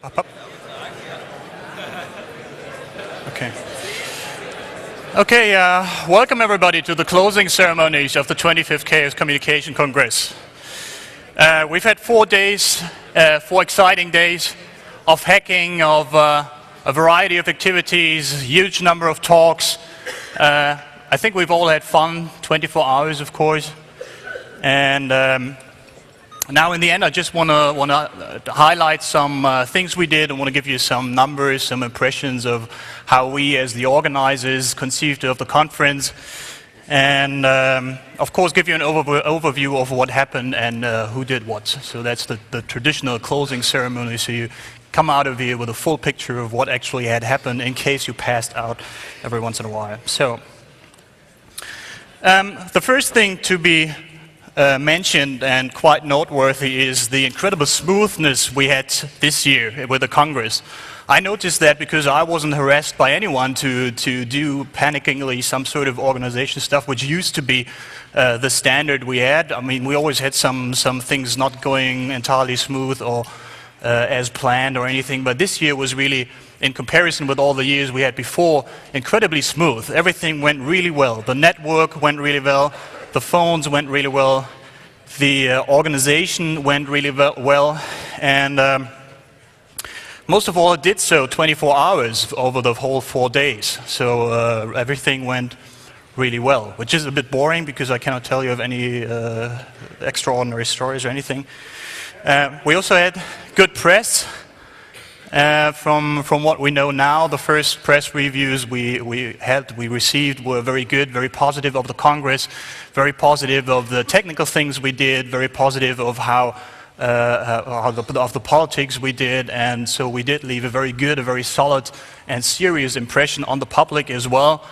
Up. Okay. Okay, welcome everybody to the closing ceremonies of the 25th Chaos Communication Congress. We've had 4 days, 4 exciting days of hacking, of a variety of activities, huge number of talks. I think we've all had fun, 24 hours of course. And now in the end I just want to highlight some things we did. I want to give you some numbers, some impressions of how we as the organizers conceived of the conference. And of course give you an overview of what happened and who did what. So that's the traditional closing ceremony, so you come out of here with a full picture of what actually had happened in case you passed out every once in a while. So the first thing to be mentioned and quite noteworthy is the incredible smoothness we had this year with the Congress. I noticed that because I wasn't harassed by anyone to do panickingly some sort of organization stuff, which used to be the standard we had. I mean, we always had some things not going entirely smooth or as planned or anything, but this year was really, in comparison with all the years we had before, incredibly smooth. Everything went really well. The network went really well. The phones went really well, the organization went really well, and most of all it did so 24 hours over the whole 4 days. So everything went really well, which is a bit boring because I cannot tell you of any extraordinary stories or anything. We also had good press. From what we know now, the first press reviews we received were very good, very positive of the Congress, very positive of the technical things we did, very positive of how of the politics we did, and so we did leave a very good, a very solid and serious impression on the public as well,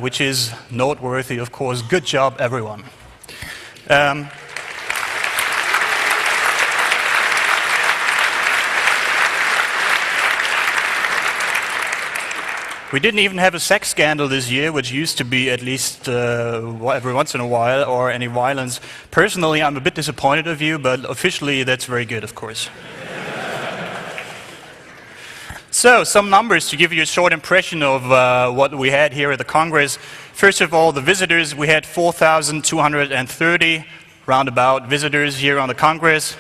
which is noteworthy, of course. Good job, everyone. We didn't even have a sex scandal this year, which used to be at least every once in a while, or any violence. Personally, I'm a bit disappointed of you, but officially that's very good, of course. So, some numbers to give you a short impression of what we had here at the Congress. First of all, the visitors, we had 4,230 roundabout visitors here on the Congress,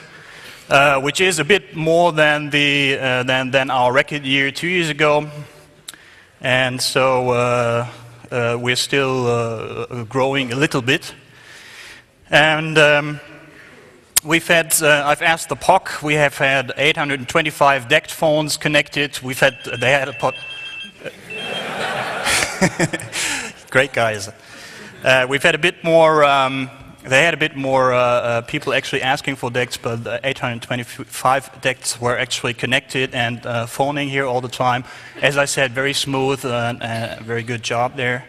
which is a bit more than than our record year 2 years ago. And so we're still growing a little bit. And we've had, I've asked the POC, we have had 825 DECT phones connected. They had a great guys. We've had a bit more, they had a bit more people actually asking for DECTs, but 825 DECTs were actually connected and phoning here all the time. As I said, very smooth and very good job there.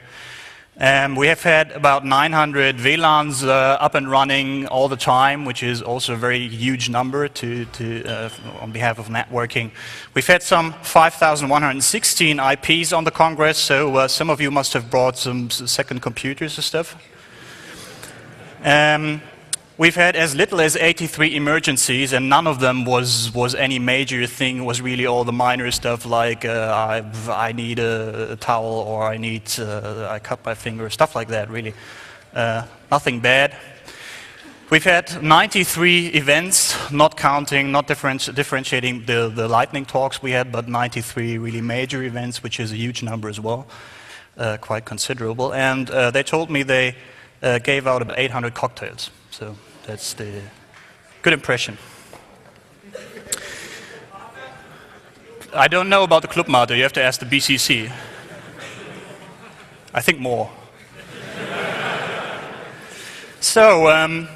We have had about 900 VLANs up and running all the time, which is also a very huge number on behalf of networking. We've had some 5,116 IPs on the Congress, so some of you must have brought some second computers and stuff. We've had as little as 83 emergencies, and none of them was any major thing. It was really all the minor stuff like I need a towel, or I cut my finger, stuff like that. Really, nothing bad. We've had 93 events, not counting, not differentiating the lightning talks we had, but 93 really major events, which is a huge number as well, quite considerable. And they told me they gave out about 800 cocktails, so that's the good impression. I don't know about the Club Mate, you have to ask the BCC. I think more. So,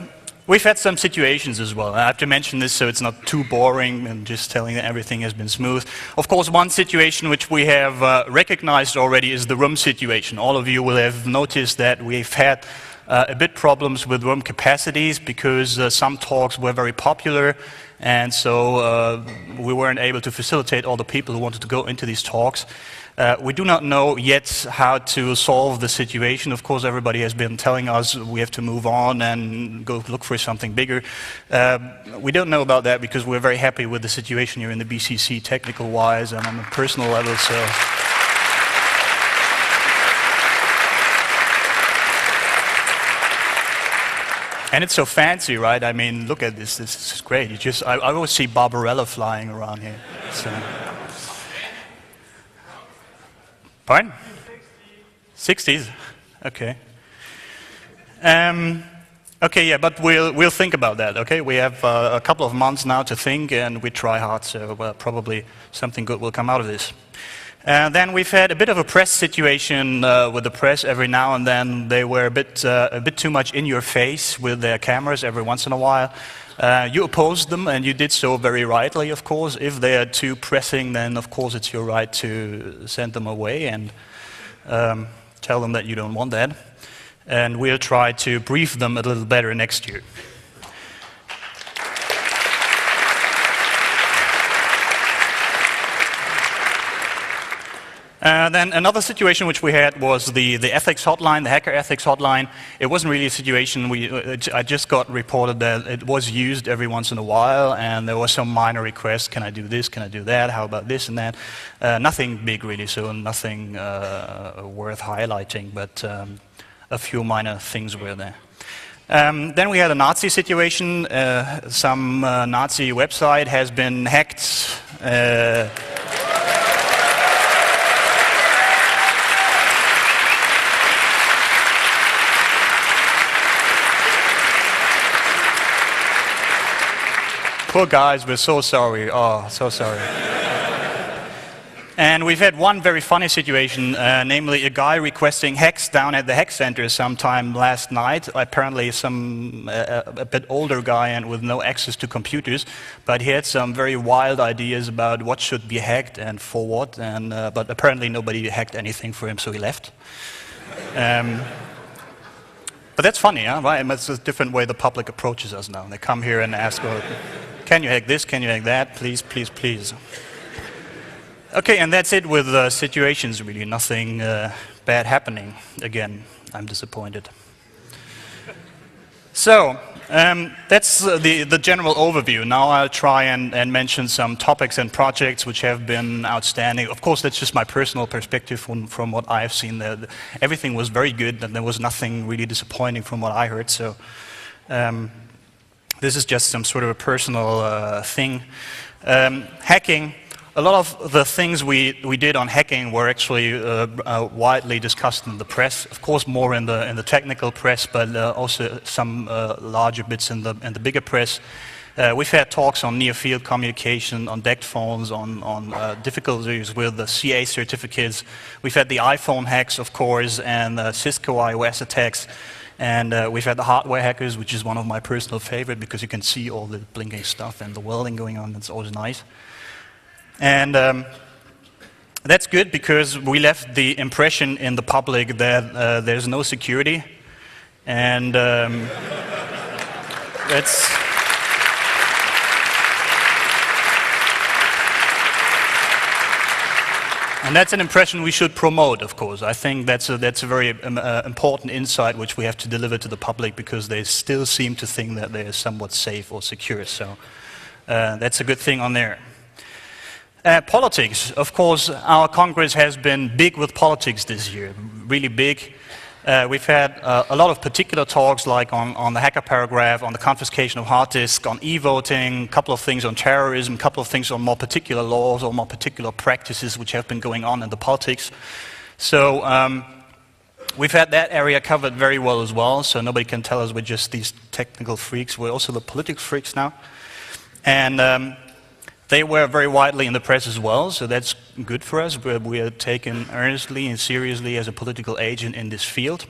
we've had some situations as well. I have to mention this so it's not too boring and just telling that everything has been smooth. Of course, one situation which we have recognized already is the room situation. All of you will have noticed that we've had a bit problems with room capacities because some talks were very popular And so we weren't able to facilitate all the people who wanted to go into these talks. We do not know yet how to solve the situation. Of course, everybody has been telling us we have to move on and go look for something bigger. We don't know about that because we're very happy with the situation here in the BCC technical-wise and on a personal level. So. And it's so fancy, right? I mean, look at this. This is great. I always see Barbarella flying around here. So. Pardon? 60s. Okay. Okay, yeah, but we'll think about that. Okay, we have a couple of months now to think, and we try hard. So probably something good will come out of this. Then we've had a bit of a press situation with the press every now and then. They were a bit too much in your face with their cameras every once in a while. You opposed them, and you did so very rightly, of course. If they are too pressing, then of course it's your right to send them away and tell them that you don't want that. And we'll try to brief them a little better next year. Then another situation which we had was the ethics hotline, the hacker ethics hotline. It wasn't really a situation, I just got reported that it was used every once in a while, and there was some minor requests, can I do this, can I do that, how about this and that. Nothing big really, so nothing worth highlighting, but a few minor things were there. Then we had a Nazi situation. Some Nazi website has been hacked. Poor guys, we're so sorry. Oh, so sorry. And we've had one very funny situation, namely a guy requesting hacks down at the hack center sometime last night. Apparently a bit older guy and with no access to computers, but he had some very wild ideas about what should be hacked and for what, and, but apparently nobody hacked anything for him, so he left. But that's funny, huh? Right? It's a different way the public approaches us now. They come here and ask, well, can you hack this, can you hack that, please, please, please. Okay, and that's it with situations, really. Nothing bad happening. Again, I'm disappointed. So, that's the general overview. Now I'll try and mention some topics and projects which have been outstanding. Of course, that's just my personal perspective from what I've seen. Everything was very good, and there was nothing really disappointing from what I heard. So, this is just some sort of a personal thing. Hacking. A lot of the things we did on hacking were actually widely discussed in the press. Of course, more in the technical press, but also some larger bits in the bigger press. We've had talks on near-field communication, on DECT phones, on difficulties with the CA certificates. We've had the iPhone hacks, of course, and Cisco iOS attacks. And we've had the hardware hackers, which is one of my personal favorite because you can see all the blinking stuff and the welding going on. It's always nice. And that's good because we left the impression in the public that there's no security. And that's... And that's an impression we should promote, of course. I think that's a very important insight which we have to deliver to the public because they still seem to think that they're somewhat safe or secure. So that's a good thing on there. Politics. Of course, our Congress has been big with politics this year, really big. We've had a lot of particular talks like on the hacker paragraph, on the confiscation of hard disk, on e-voting, a couple of things on terrorism, a couple of things on more particular laws or more particular practices which have been going on in the politics. So we've had that area covered very well as well, so nobody can tell us we're just these technical freaks. We're also the political freaks now. And they were very widely in the press as well, so that's good for us. We are taken earnestly and seriously as a political agent in this field.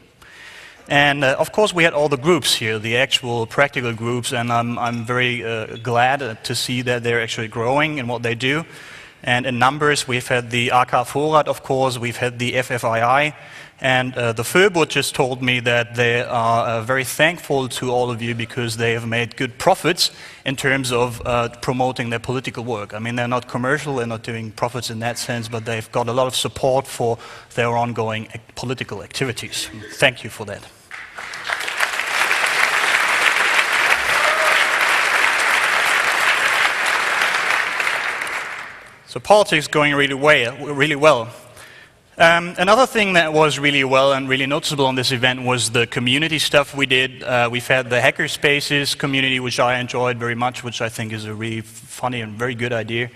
And of course we had all the groups here, the actual practical groups, and I'm very glad to see that they're actually growing in what they do. And in numbers, we've had the AK Vorrat, of course, we've had the FFII, and the Förbund just told me that they are very thankful to all of you because they have made good profits in terms of promoting their political work. I mean, they're not commercial, they're not doing profits in that sense, but they've got a lot of support for their ongoing political activities. Thank you for that. So politics going really well. Another thing that was really well and really noticeable on this event was the community stuff we did. We've had the Hackerspaces community, which I enjoyed very much, which I think is a really funny and very good idea.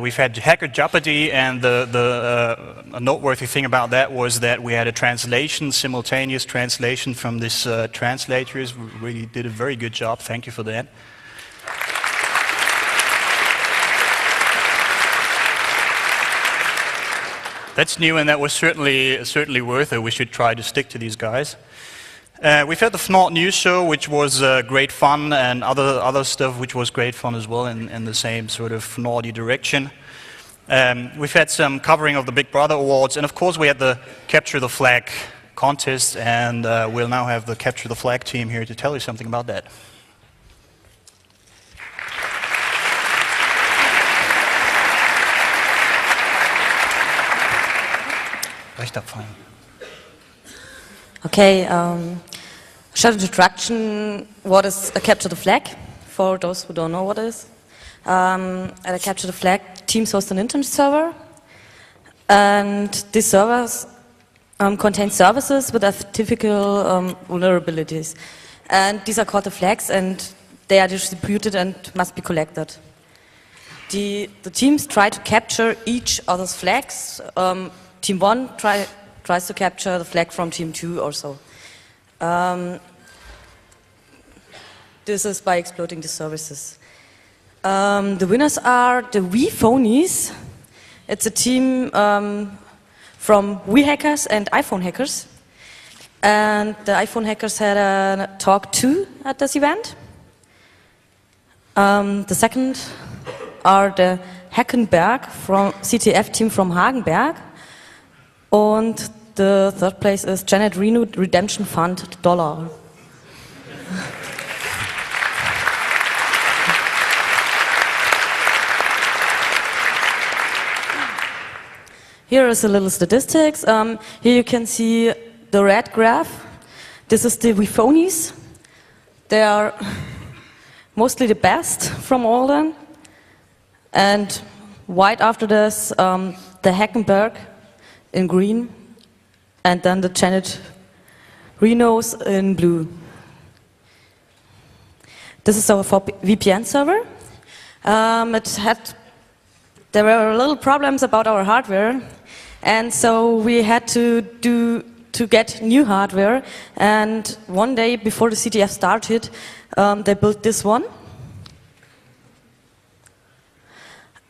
We've had Hacker Jeopardy, and a noteworthy thing about that was that we had a translation, simultaneous translation from this translators. We really did a very good job. Thank you for that. That's new, and that was certainly worth it. We should try to stick to these guys. We've had the FNORD News Show, which was great fun, and other stuff which was great fun as well in the same sort of FNORD-y direction. We've had some covering of the Big Brother Awards, and of course we had the Capture the Flag contest, and we'll now have the Capture the Flag team here to tell you something about that. Okay, short introduction, what is a Capture the Flag, for those who don't know what it is. At a Capture the Flag, teams host an internet server, and these servers contain services with typical vulnerabilities. And these are called the flags, and they are distributed and must be collected. The teams try to capture each other's flags. Team 1 tries to capture the flag from Team 2 or so. This is by exploiting the services. The winners are the We Phonies. It's a team from We Hackers and iPhone Hackers. And the iPhone Hackers had a talk too at this event. The second are the Hackenberg from CTF team from Hagenberg. And the third place is Janet Reno Redemption Fund $. Here is a little statistics. Here you can see the red graph. This is the We Phonies. They are mostly the best from all them. And white after this, the Hackenberg in green, and then the Janet Renos in blue. This is our VPN server. There were little problems about our hardware, and so we had to get new hardware. And one day before the CTF started, they built this one.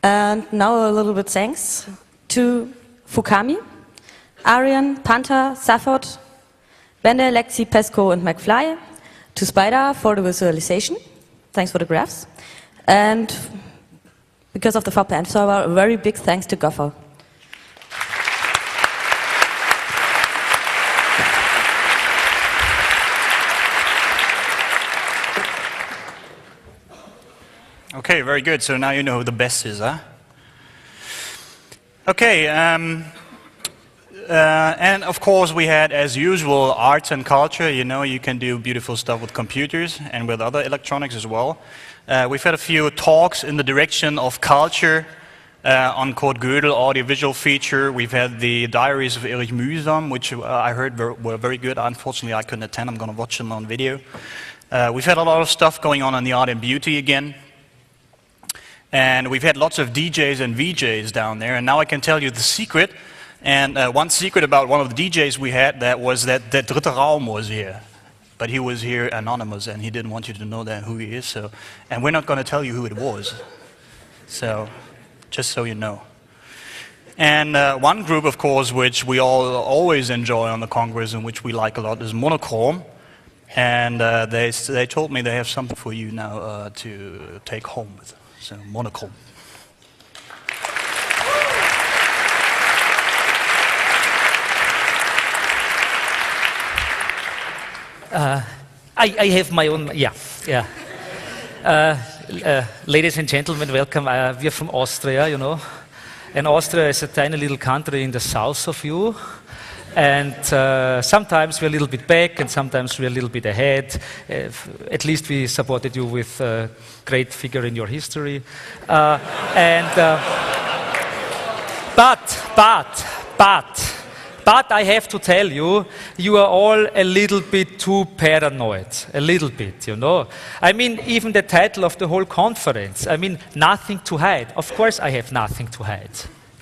And now a little bit thanks to Fukami, Arian, Panther, Safford, Bender, Lexi, Pesco, and McFly, to Spider for the visualization. Thanks for the graphs. And because of the VPN server, a very big thanks to Gopher. Okay, very good. So now you know who the best is, huh? Okay, and of course we had, as usual, arts and culture. You know, you can do beautiful stuff with computers and with other electronics as well. We've had a few talks in the direction of culture on Kurt Gödel audiovisual feature. We've had the Diaries of Erich Mühsam, which I heard were very good. Unfortunately, I couldn't attend. I'm going to watch them on video. We've had a lot of stuff going on in the art and beauty again. And we've had lots of DJs and VJs down there, and now I can tell you the secret. And one secret about one of the DJs we had, that was that Dritte Raum was here. But he was here anonymous, and he didn't want you to know that who he is. So, and we're not going to tell you who it was. So, just so you know. And one group, of course, which we all always enjoy on the Congress and which we like a lot is Monocle. And they told me they have something for you now to take home with. So, Monocle. I have my own, yeah. Ladies and gentlemen, welcome. We're from Austria, you know. And Austria is a tiny little country in the south of you. And sometimes we're a little bit back, and sometimes we're a little bit ahead. At least we supported you with a great figure in your history. But I have to tell you, you are all a little bit too paranoid. A little bit, you know. I mean, even the title of the whole conference, I mean, nothing to hide. Of course I have nothing to hide.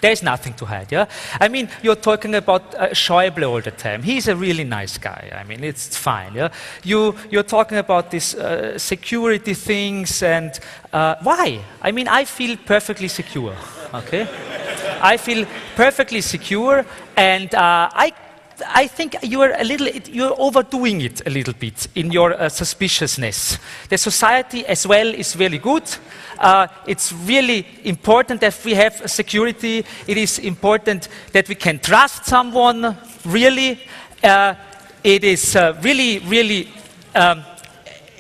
There's nothing to hide, yeah? I mean, you're talking about Schäuble all the time. He's a really nice guy. I mean, it's fine, yeah? You're talking about these security things and why? I mean, I feel perfectly secure, okay? I feel perfectly secure, and I think you're overdoing it a little bit in your suspiciousness. The society as well is very good. It's really important that we have security. It is important that we can trust someone, really. It is really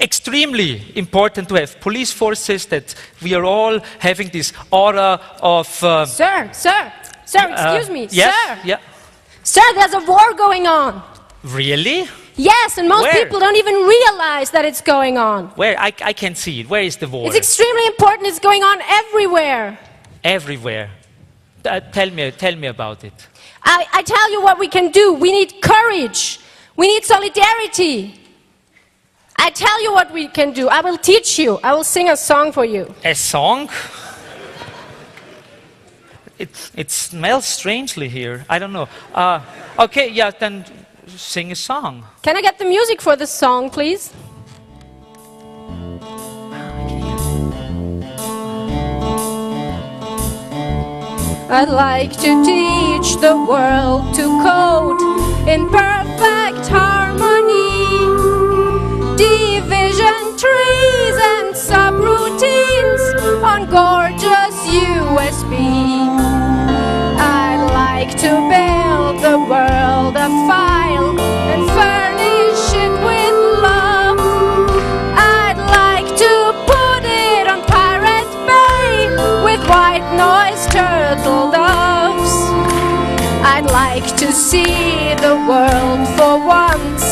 extremely important to have police forces, that we are all having this aura of... Sir, excuse me, yes, sir. Yeah. Sir, there's a war going on. Really? Yes, and most Where? people don't even realize that it's going on. Where? I can see it. Where is the war? It's extremely important. It's going on everywhere. Everywhere. Tell me about it. I tell you what we can do. We need courage. We need solidarity. I tell you what we can do. I will teach you. I will sing a song for you. A song? It smells strangely here. I don't know. Okay, yeah, then sing a song. Can I get the music for this song, please? I'd like to teach the world to code in perfect harmony. Division trees and subroutines on gorgeous USB. I'd like to build the world a file and furnish it with love. I'd like to put it on Pirate Bay with white noise turtle doves. I'd like to see the world for once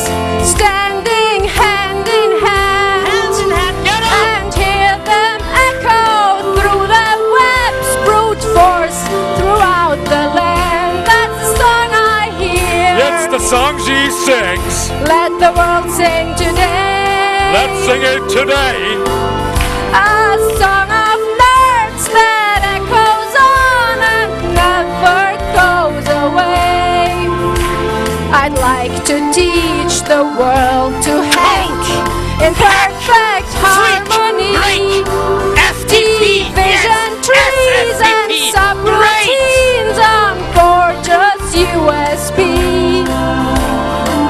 standing hand in hand, and hear them echo through the web's brute force throughout the land. That's the song I hear. It's the song she sings. Let the world sing today. Let's sing it today. A song of nerds that echoes on and never goes away. I'd like to teach the world to hang in perfect harmony. Division trees and subroutines on gorgeous USB.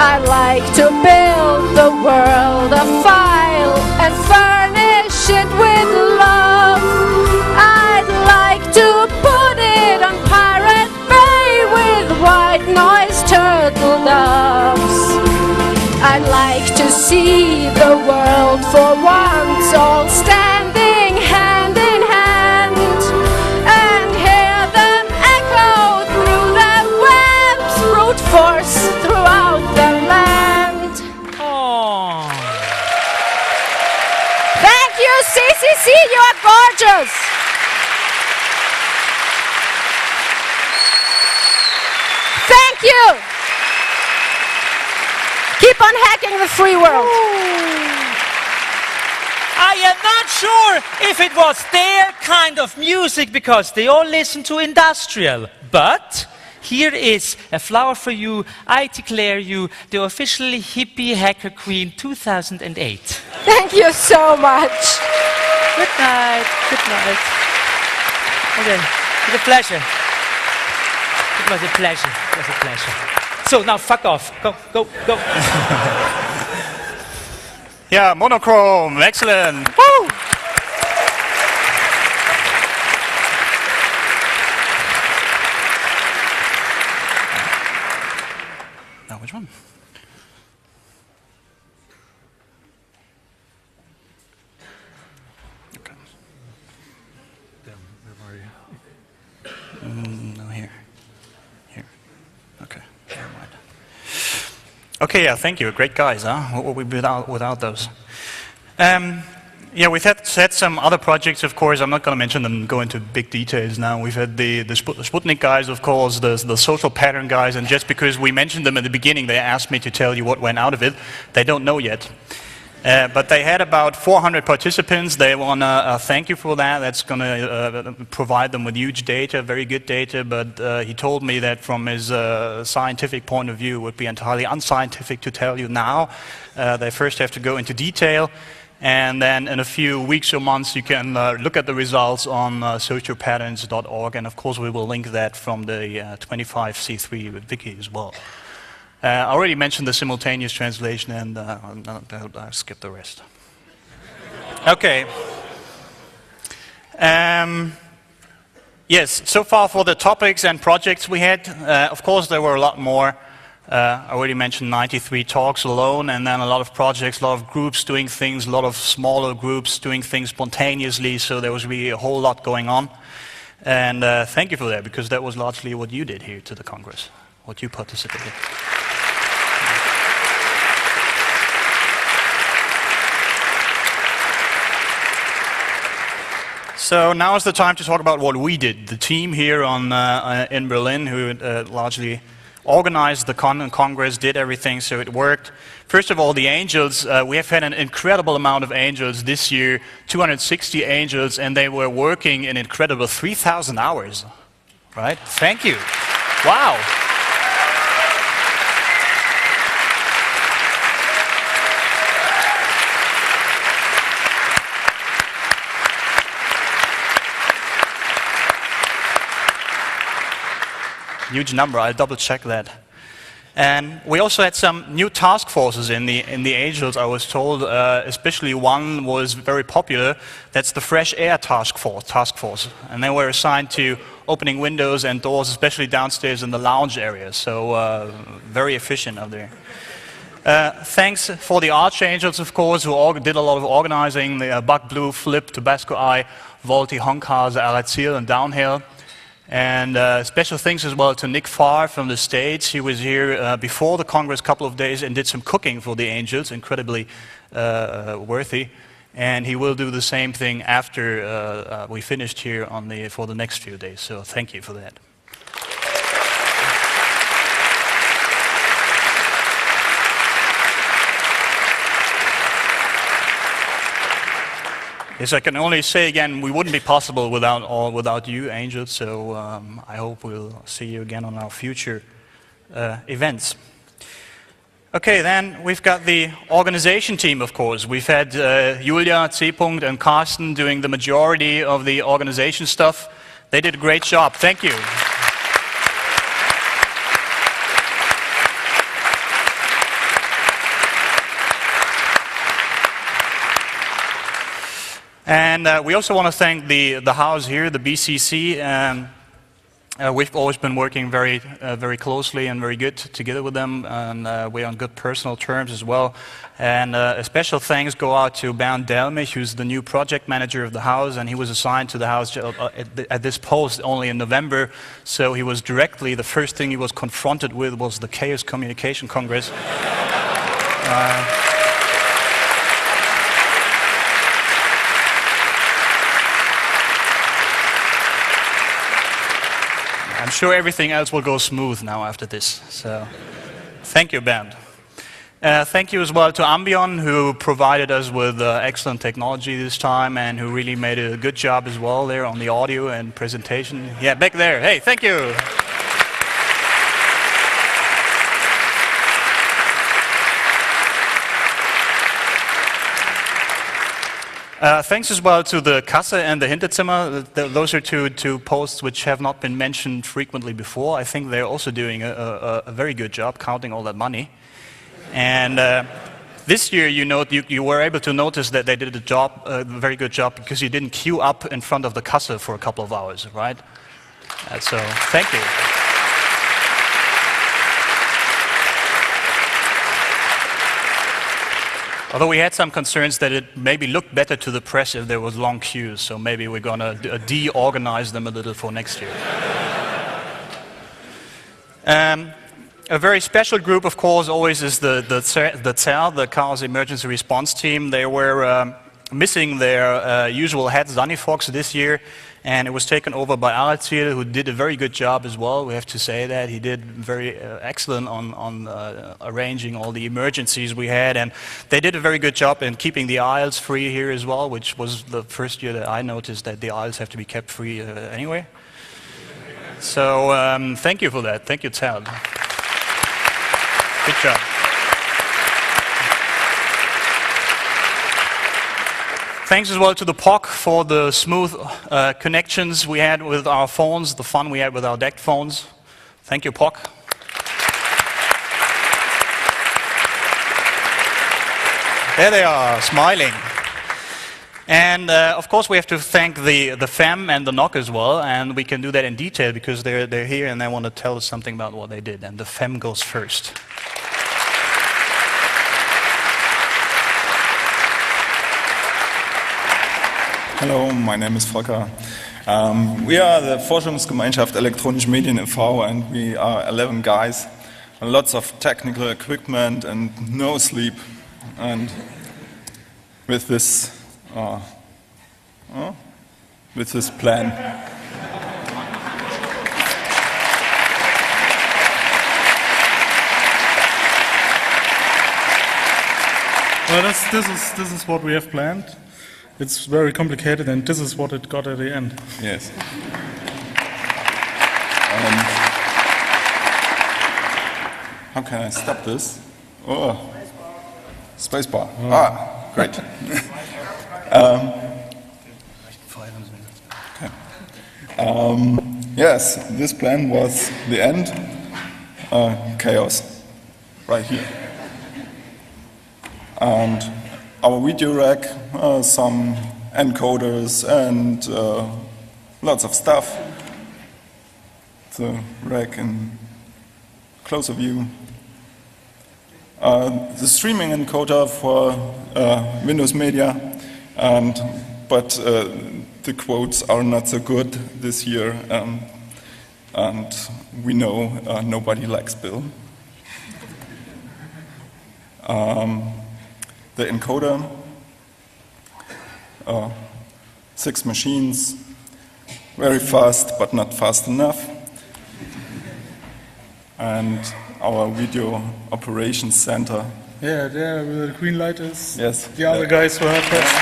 I'd like to build the world a file and furnish it with love. I'd like to put it on Pirate Bay with white noise turtle doves. I'd like to see the world for once all standing hand in hand, and hear them echo through the web's brute force throughout the land. Oh. Thank you, CCC, you are gorgeous. Thank you. Keep on hacking the free world. I am not sure if it was their kind of music, because they all listen to industrial. But here is a flower for you. I declare you the officially hippie hacker queen 2008. Thank you so much. Good night. Good night. Okay. It was a pleasure. It was a pleasure. It was a pleasure. So now fuck off. Go, go, go. Yeah, monochrome, excellent. Woo! Now which one? No, here. Okay, never mind. Okay, yeah, thank you. Great guys, huh? What would we be without those? Yeah, we've had some other projects, of course. I'm not going to mention them and go into big details now. We've had the Sputnik guys, of course, the social pattern guys, and just because we mentioned them at the beginning, they asked me to tell you what went out of it. They don't know yet. But they had about 400 participants. They want to thank you for that. That's going to provide them with huge data, very good data. But he told me that from his scientific point of view, it would be entirely unscientific to tell you now. They first have to go into detail. And then in a few weeks or months, you can look at the results on socialpatterns.org. And of course, we will link that from the 25C3 wiki as well. I already mentioned the simultaneous translation, and I'll skip the rest. Okay. Yes, so far for the topics and projects we had. Of course, there were a lot more. I already mentioned 93 talks alone, and then a lot of projects, a lot of groups doing things, a lot of smaller groups doing things spontaneously, so there was really a whole lot going on. And thank you for that, because that was largely what you did here to the Congress, what you participated in. So now is the time to talk about what we did. The team here in Berlin, who largely organized the Congress, did everything so it worked. First of all, the angels. We have had an incredible amount of angels this year, 260 angels, and they were working an incredible 3,000 hours. Right? Thank you. Wow. Huge number. I'll double check that. And we also had some new task forces in the Angels. I was told, especially one was very popular. That's the Fresh Air Task Force, and they were assigned to opening windows and doors, especially downstairs in the lounge area. So very efficient out there. Thanks for the Archangels, of course, who did a lot of organizing. The Bug Blue, Flip, Tabasco Eye, Volti, Honkase, Alazil, and Downhill. And special thanks as well to Nick Farr from the States. He was here before the Congress a couple of days and did some cooking for the Angels, incredibly worthy. And he will do the same thing after we finished here for the next few days. So thank you for that. Yes, I can only say again, we wouldn't be possible without you, Angels. So I hope we'll see you again on our future events. Okay, then we've got the organization team, of course. We've had Julia, C. and Carsten doing the majority of the organization stuff. They did a great job. Thank you. And we also want to thank the house here, the BCC. We've always been working very closely and very good together with them, and we're on good personal terms as well. And a special thanks go out to Bernd Delmich, who's the new project manager of the house, and he was assigned to the house at this post only in November. So he was directly, the first thing he was confronted with was the Chaos Communication Congress. I'm sure everything else will go smooth now after this. So, thank you, Bernd. Thank you as well to Ambion, who provided us with excellent technology this time and who really made a good job as well there on the audio and presentation. Yeah, back there. Hey, thank you. Thanks as well to the Kasse and the Hinterzimmer. Those are two posts which have not been mentioned frequently before. I think they're also doing a very good job counting all that money. And this year, you were able to notice that they did a very good job because you didn't queue up in front of the Kasse for a couple of hours, right? So, thank you. Although we had some concerns that it maybe looked better to the press if there was long queues, so maybe we're going to de-organize them a little for next year. A very special group, of course, always is the CER, the Chaos Emergency Response Team. They were missing their usual head, Zanny Fox, this year, and it was taken over by Aratil, who did a very good job as well. We have to say that. He did very excellent on arranging all the emergencies we had, and they did a very good job in keeping the aisles free here as well, which was the first year that I noticed that the aisles have to be kept free anyway. So thank you for that. Thank you, Tal. Good job. Thanks as well to the POC for the smooth connections we had with our phones, the fun we had with our DECT phones. Thank you, POC. There they are, smiling. And of course we have to thank the FEM and the NOC as well, and we can do that in detail because they're here and they want to tell us something about what they did. And the FEM goes first. Hello, my name is Flocka. We are the Forschungsgemeinschaft Elektronische Medien e.V. and we are 11 guys. Lots of technical equipment and no sleep. And with this plan. Well, this is what we have planned. It's very complicated, and this is what it got at the end. Yes. How can I stop this? Oh, spacebar. Oh. Ah, great. Okay. Yes, this plan was the end. Chaos, right here. And our video rack, some encoders and lots of stuff. The rack in closer view. The streaming encoder for Windows Media, but the quotes are not so good this year, and we know nobody likes Bill. The encoder, 6 machines, very fast but not fast enough. And our video operations center. Yeah, there where the green light is. Yes. The other guys who helped us.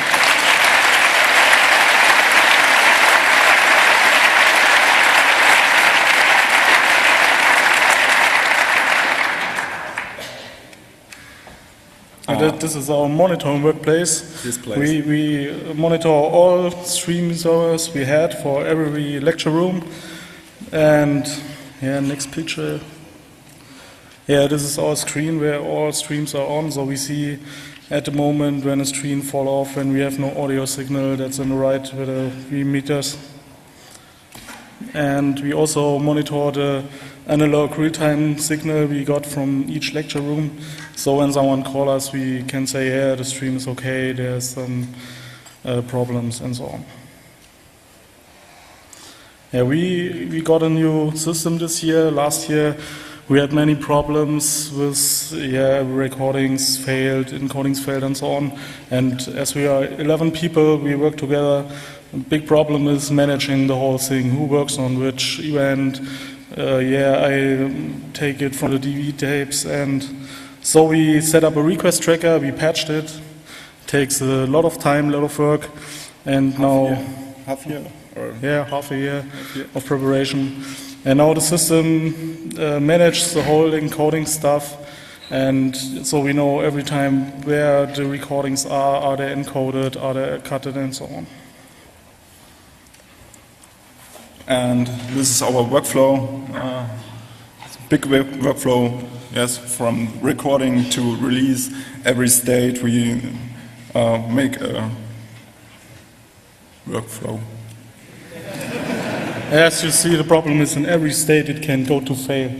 This is our monitoring workplace. This place. We monitor all stream servers we had for every lecture room. And yeah, next picture. Yeah, this is our screen where all streams are on. So we see at the moment when a stream fall off, when we have no audio signal, that's on the right with the 3 meters. And we also monitor the analog real-time signal we got from each lecture room. So when someone calls us, we can say, yeah, the stream is okay, there's some problems and so on. Yeah, we got a new system this year. Last year we had many problems with recordings failed, encodings failed and so on. And as we are 11 people, we work together. A big problem is managing the whole thing. Who works on which event? I take it from the DV tapes, and so we set up a request tracker, we patched it. Takes a lot of time, a lot of work, and now half a year? Half a year of preparation. And now the system manages the whole encoding stuff, and so we know every time where the recordings are they encoded, are they cutted, and so on. And this is our workflow, big workflow, yes, from recording to release. Every state we make a workflow. As you see, the problem is in every state it can go to fail.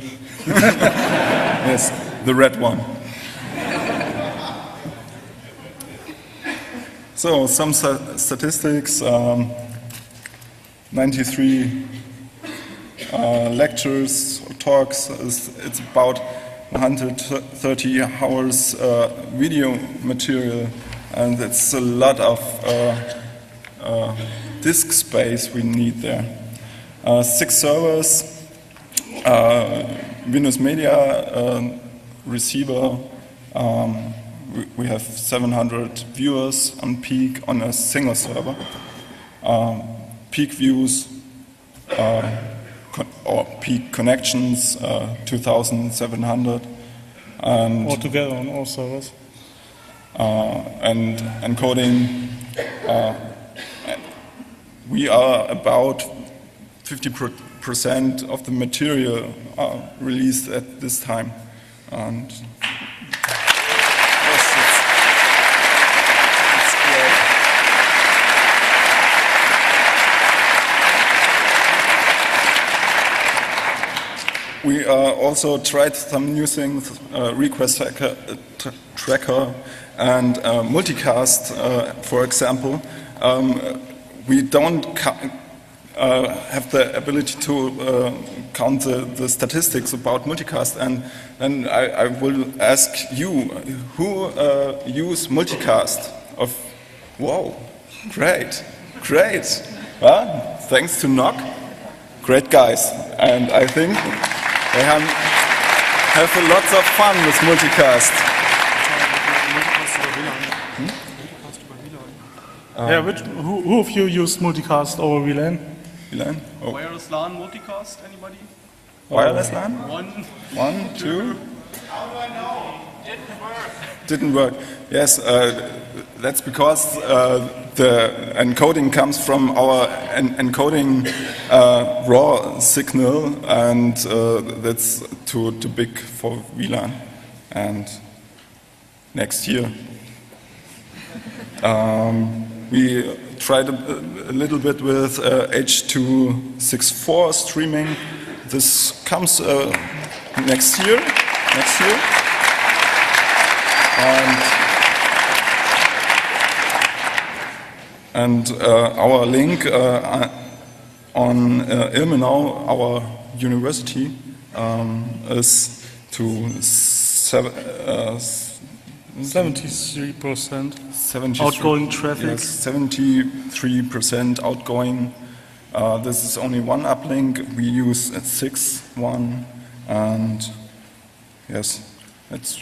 Yes, the red one. So some statistics. 93 lectures, talks. It's about 130 hours video material, and it's a lot of disk space we need there. 6 servers, Windows Media receiver. We have 700 viewers on peak on a single server. Peak views or peak connections, 2,700. And altogether on all servers. And encoding, we are about 50% of the material released at this time. And yes, it's great. We also tried some new things, request tracker and multicast, for example. We don't have the ability to count the statistics about multicast, and then I will ask you, who use multicast? Wow, great. Thanks to Knock, great guys, and I think they have a lot of fun with multicast. Who of you used multicast over VLAN? VLAN? Oh. Wireless LAN multicast, anybody? Wireless LAN? One, two. How do I know? Didn't work. Yes, that's because the encoding comes from our encoding raw signal, and that's too big for VLAN. And next year, we tried a little bit with H.264 streaming. This comes next year. And our link on Ilmenau, our university, is to 73% outgoing traffic. Yes, 73% outgoing. This is only one uplink. We use a 6.1, and yes, it's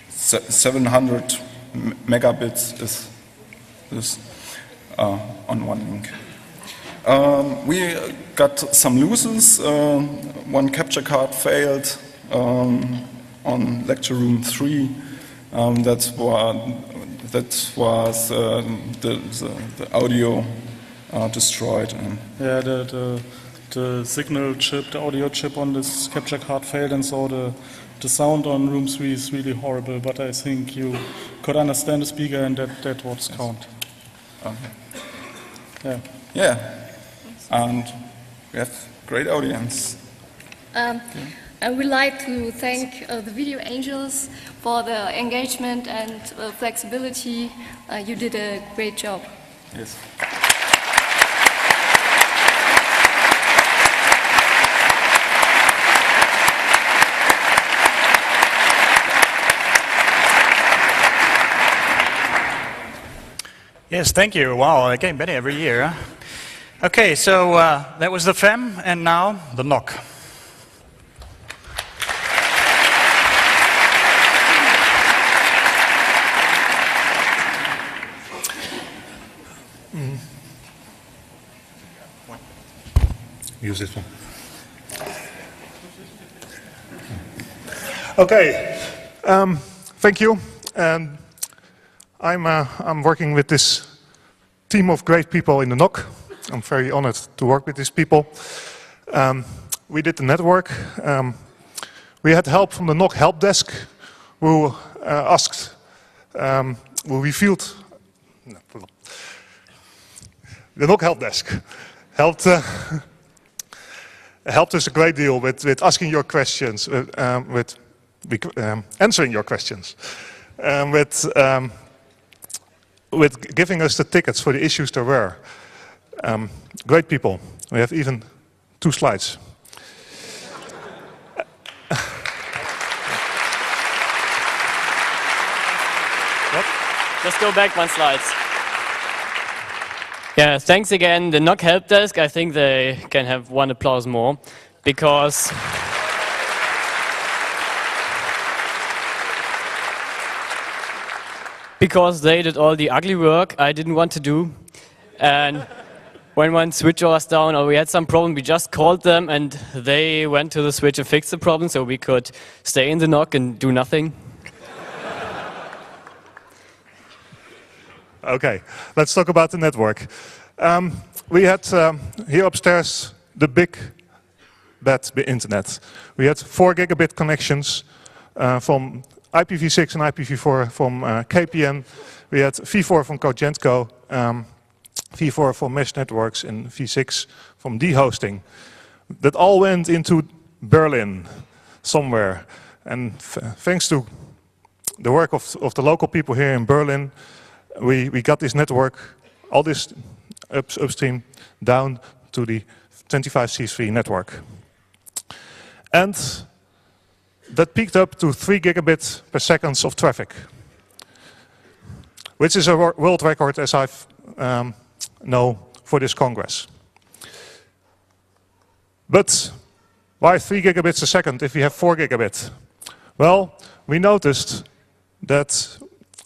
700 megabits is on one link. We got some losses. One capture card failed on lecture room 3. That was the audio destroyed. Yeah, the signal chip, the audio chip on this capture card failed, and so the sound on room 3 is really horrible. But I think you could understand the speaker, and that was count. Okay. Yeah. And we have great audience. I would like to thank the Video Angels for the engagement and flexibility. You did a great job. Yes. Yes, thank you. Wow, getting better every year. Huh? Okay, so that was the FEM, and now the knock. Use this one. Okay, thank you. I'm working with this team of great people in the NOC. I'm very honored to work with these people. We did the network. We had help from the NOC helpdesk, who asked, who revealed. The NOC helpdesk helped us a great deal with asking your questions, with answering your questions, with giving us the tickets for the issues there were. Great people. We have even 2 slides. Just go back one slide. Yeah, thanks again. The NOC help desk, I think they can have one applause more because they did all the ugly work I didn't want to do. And when one switch was down or we had some problem, we just called them and they went to the switch and fixed the problem so we could stay in the NOC and do nothing. Okay, let's talk about the network. We had here upstairs the big bad internet. We had 4 gigabit connections from IPv6 and IPv4 from KPN. We had V4 from Cogentco, V4 for mesh networks, and V6 from D-hosting. That all went into Berlin somewhere. And thanks to the work of the local people here in Berlin, we got this network, all this upstream, down to the 25C3 network. And that peaked up to 3 gigabits per second of traffic, which is a world record as I know for this Congress. But why 3 gigabits a second if we have 4 gigabits? Well, we noticed that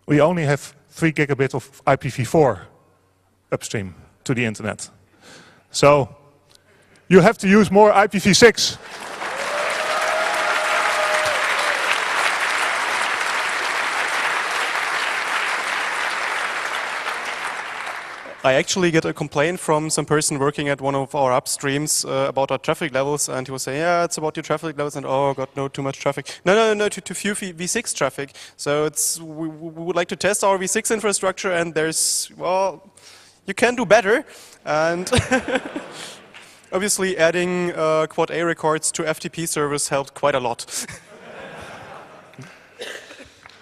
we only have 3 gigabit of IPv4 upstream to the internet. So you have to use more IPv6. I actually get a complaint from some person working at one of our upstreams about our traffic levels, and he was saying, yeah, it's about your traffic levels, and oh god, no, too much traffic. No, too few V6 traffic. So we would like to test our V6 infrastructure, and there's, well, you can do better. And obviously adding Quad A records to FTP servers helped quite a lot.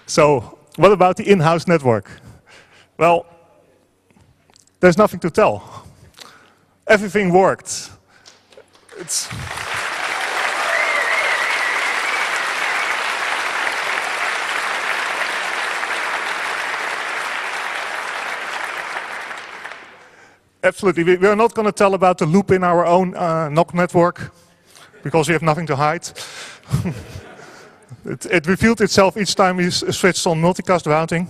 So what about the in-house network? Well, there's nothing to tell. Everything worked. It's absolutely. We are not going to tell about the loop in our own NOC network because we have nothing to hide. It revealed itself each time we switched on multicast routing.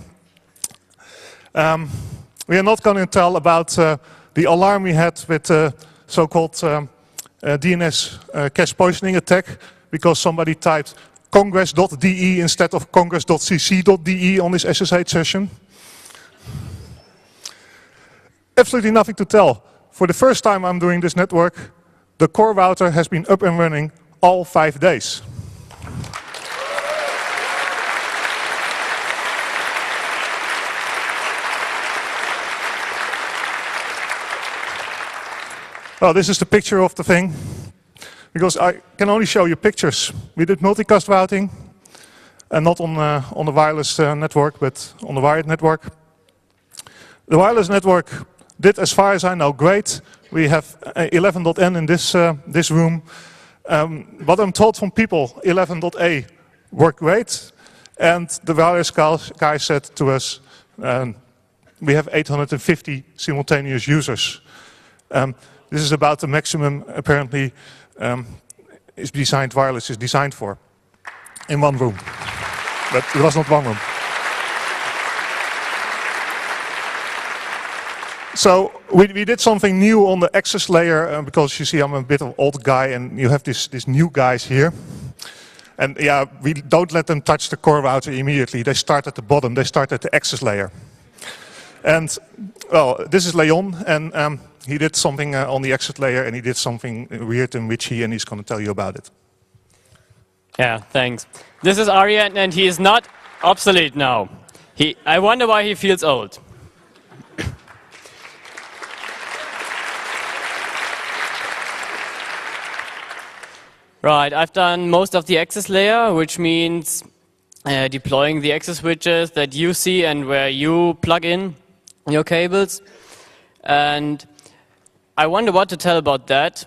We are not going to tell about the alarm we had with so-called DNS cache poisoning attack because somebody typed congress.de instead of congress.cc.de on this SSH session. Absolutely nothing to tell. For the first time I'm doing this network, the core router has been up and running all 5 days. Well, this is the picture of the thing, because I can only show you pictures. We did multicast routing, and not on the wireless network, but on the wired network. The wireless network did, as far as I know, great. We have 11.n in this room. What I'm told from people, 11.a worked great, and the wireless guy said to us, we have 850 simultaneous users. This is about the maximum, apparently, wireless is designed for, in one room. But it was not one room. So we did something new on the access layer, because you see I'm a bit of an old guy, and you have these new guys here. And yeah, we don't let them touch the core router immediately. They start at the bottom, they start at the access layer. And, well, this is Leon, and he did something on the exit layer, and he did something weird and witchy, and he's going to tell you about it. Yeah, thanks. This is Aryan, and he is not obsolete now. I wonder why he feels old. Right, I've done most of the access layer, which means deploying the access switches that you see and where you plug in your cables. And I wonder what to tell about that,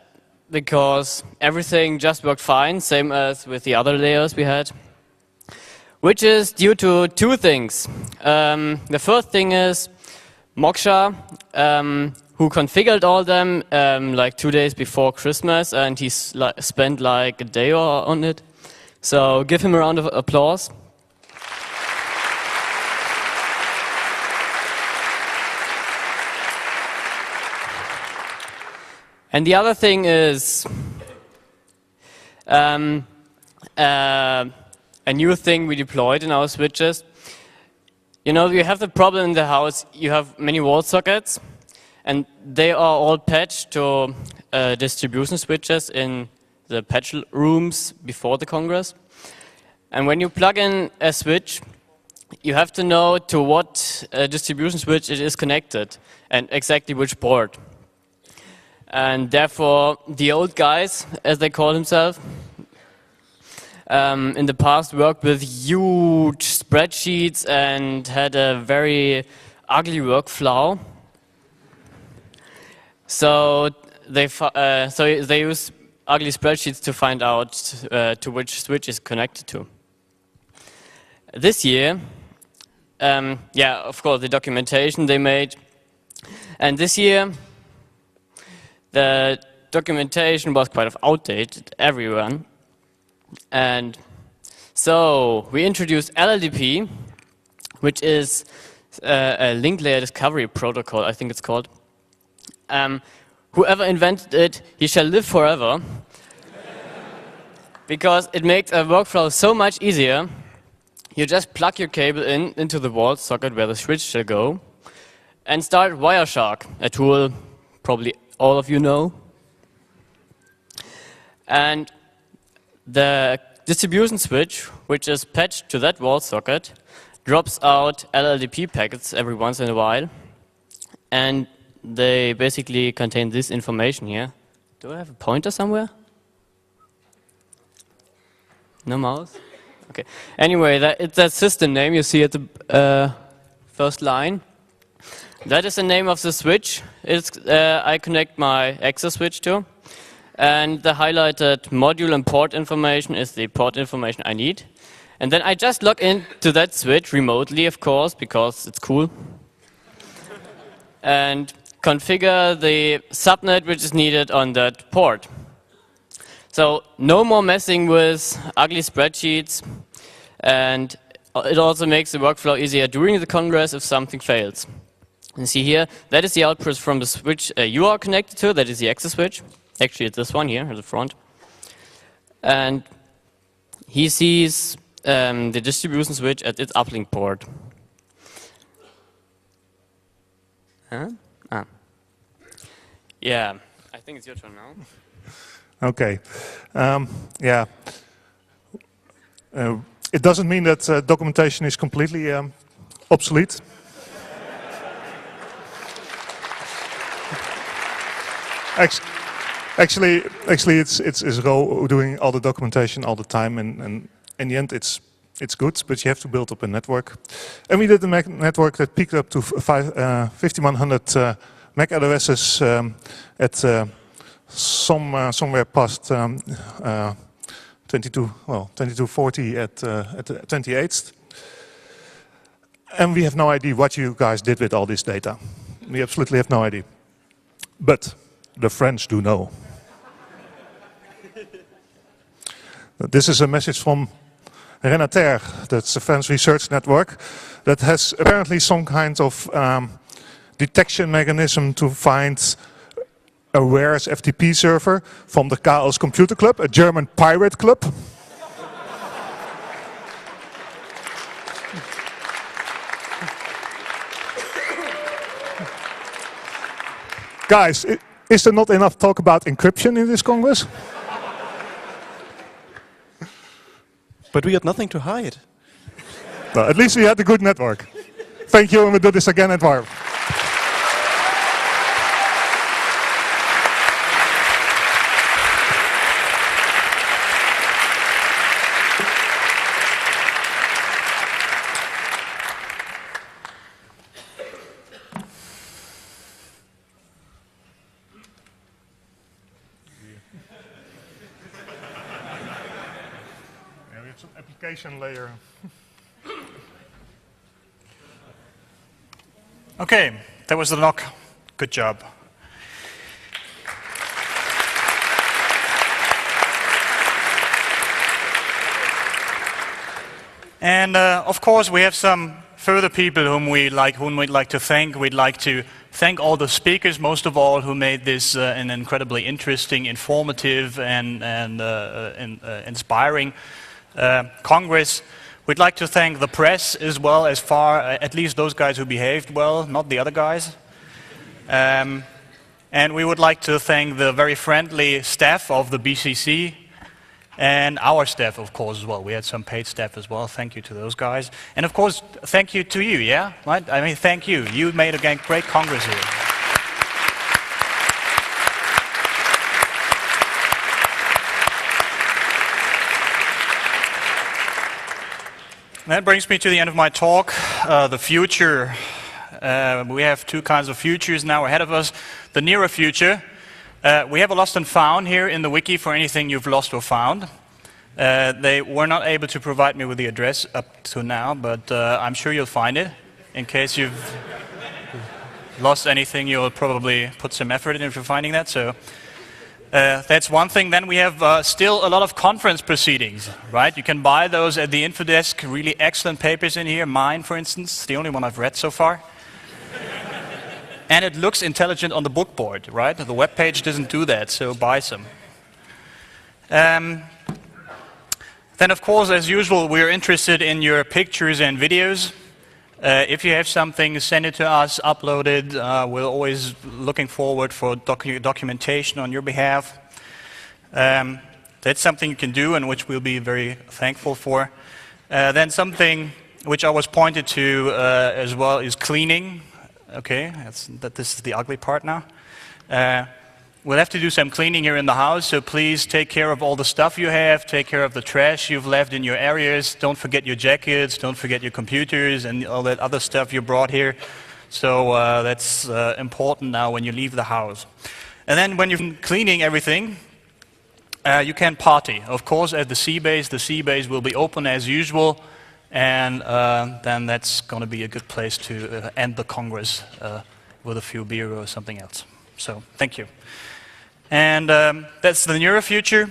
because everything just worked fine, same as with the other layers we had. which is due to two things. The first thing is Moksha, who configured all them like 2 days before Christmas, and he spent like a day on it. So give him a round of applause. And the other thing is a new thing we deployed in our switches. You know, you have the problem in the house, you have many wall sockets, and they are all patched to distribution switches in the patch rooms before the Congress. And when you plug in a switch, you have to know to what distribution switch it is connected and exactly which port. And therefore, the old guys, as they call themselves, in the past worked with huge spreadsheets and had a very ugly workflow. So they use ugly spreadsheets to find out to which switch is connected to. This year, yeah, of course, the documentation they made. And this year, the documentation was quite outdated, everyone. And so we introduced LLDP, which is a link layer discovery protocol, I think it's called. Whoever invented it, he shall live forever. Because it makes a workflow so much easier. You just plug your cable into the wall socket where the switch shall go and start Wireshark, a tool probably all of you know. And the distribution switch, which is patched to that wall socket, drops out LLDP packets every once in a while. And they basically contain this information here. Do I have a pointer somewhere? No mouse? Okay. Anyway, it's that system name you see at the first line. That is the name of the switch I connect my access switch to. And the highlighted module and port information is the port information I need. And then I just log into that switch remotely, of course, because it's cool. And configure the subnet which is needed on that port. So no more messing with ugly spreadsheets. And it also makes the workflow easier during the Congress if something fails. You see here, that is the output from the switch you are connected to, that is the access switch. Actually, it's this one here at the front. And he sees the distribution switch at its uplink port. Huh? Ah. Yeah, I think it's your turn now. Okay. Yeah. It doesn't mean that documentation is completely obsolete. Actually, it's Ro doing all the documentation all the time, and in the end, it's good, but you have to build up a network. And we did a network that peaked up to 5,100 MAC addresses at somewhere past 2240 at the 28th. And we have no idea what you guys did with all this data. We absolutely have no idea. But the French do know. This is a message from Renater, that's a French research network, that has apparently some kind of detection mechanism to find a Where's FTP server from the Chaos Computer Club, a German pirate club. Guys, is there not enough talk about encryption in this Congress? But we had nothing to hide. Well, at least we had a good network. Thank you, and we'll do this again at VAR. Application layer. Okay, that was the knock. Good job. And of course, we have some further people whom we'd like to thank. We'd like to thank all the speakers, most of all, who made this an incredibly interesting, informative, and inspiring Congress. We'd like to thank the press as well, as far, at least those guys who behaved well, not the other guys. And we would like to thank the very friendly staff of the BCC, and our staff, of course, as well. We had some paid staff as well. Thank you to those guys. And of course, thank you to you, yeah? Right? I mean, thank you. You made a great Congress here. That brings me to the end of my talk, the future. We have two kinds of futures now ahead of us. The nearer future. We have a lost and found here in the wiki for anything you've lost or found. They were not able to provide me with the address up to now, but I'm sure you'll find it. In case you've lost anything, you'll probably put some effort into finding that. So that's one thing. Then we have still a lot of conference proceedings, right? You can buy those at the helpdesk. Really excellent papers in here. Mine, for instance, the only one I've read so far. And it looks intelligent on the bookboard, right? The web page doesn't do that, so buy some. Then, of course, as usual, we're interested in your pictures and videos. If you have something, send it to us, upload it. We're always looking forward for documentation on your behalf. That's something you can do and which we'll be very thankful for. Then something which I was pointed to as well is cleaning. Okay, this is the ugly part now. We'll have to do some cleaning here in the house, so please take care of all the stuff you have, take care of the trash you've left in your areas, don't forget your jackets, don't forget your computers and all that other stuff you brought here. So that's important now when you leave the house. And then when you're cleaning everything, you can party. Of course, at the sea base will be open as usual. And then that's going to be a good place to end the Congress with a few beer or something else. So, thank you. And that's the nearer future.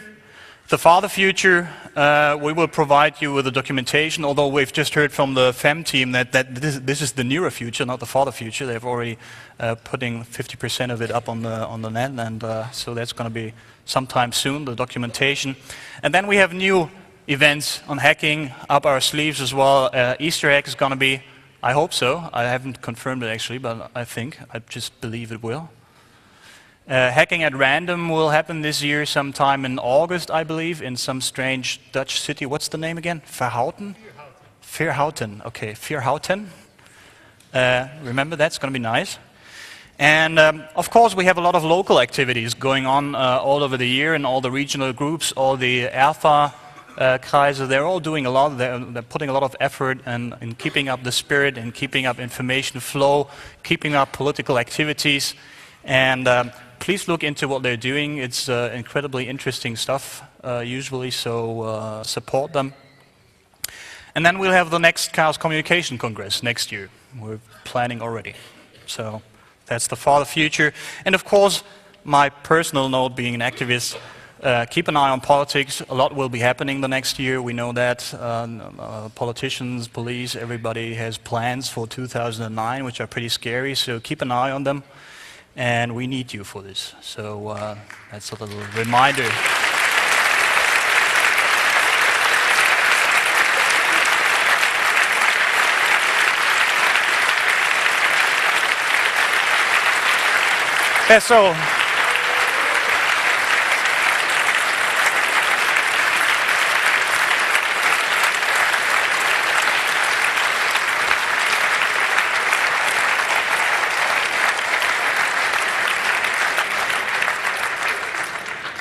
The farther future, we will provide you with the documentation, although we've just heard from the FEM team that this is the nearer future, not the farther future. They've already putting 50% of it up on the net, and so that's going to be sometime soon, the documentation. And then we have new events on hacking up our sleeves as well. Easter egg is going to be, I hope so. I haven't confirmed it actually, but I just believe it will. Hacking at random will happen this year sometime in August, I believe, in some strange Dutch city. What's the name again? Verhouten? Verhouten. Okay, Verhouten. Remember, that's going to be nice. And of course, we have a lot of local activities going on all over the year in all the regional groups, all the alpha Kreise, they're all doing a lot. They're putting a lot of effort in keeping up the spirit and keeping up information flow, keeping up political activities. And please look into what they're doing. It's incredibly interesting stuff, usually, so support them. And then we'll have the next Chaos Communication Congress next year. We're planning already. So that's the farther future. And of course, my personal note, being an activist, keep an eye on politics. A lot will be happening the next year. We know that. Politicians, police, everybody has plans for 2009, which are pretty scary. So keep an eye on them. And we need you for this. So that's a little reminder. Yeah, so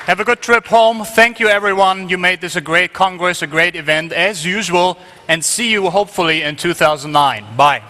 have a good trip home. Thank you, everyone. You made this a great Congress, a great event, as usual, and see you hopefully in 2009. Bye.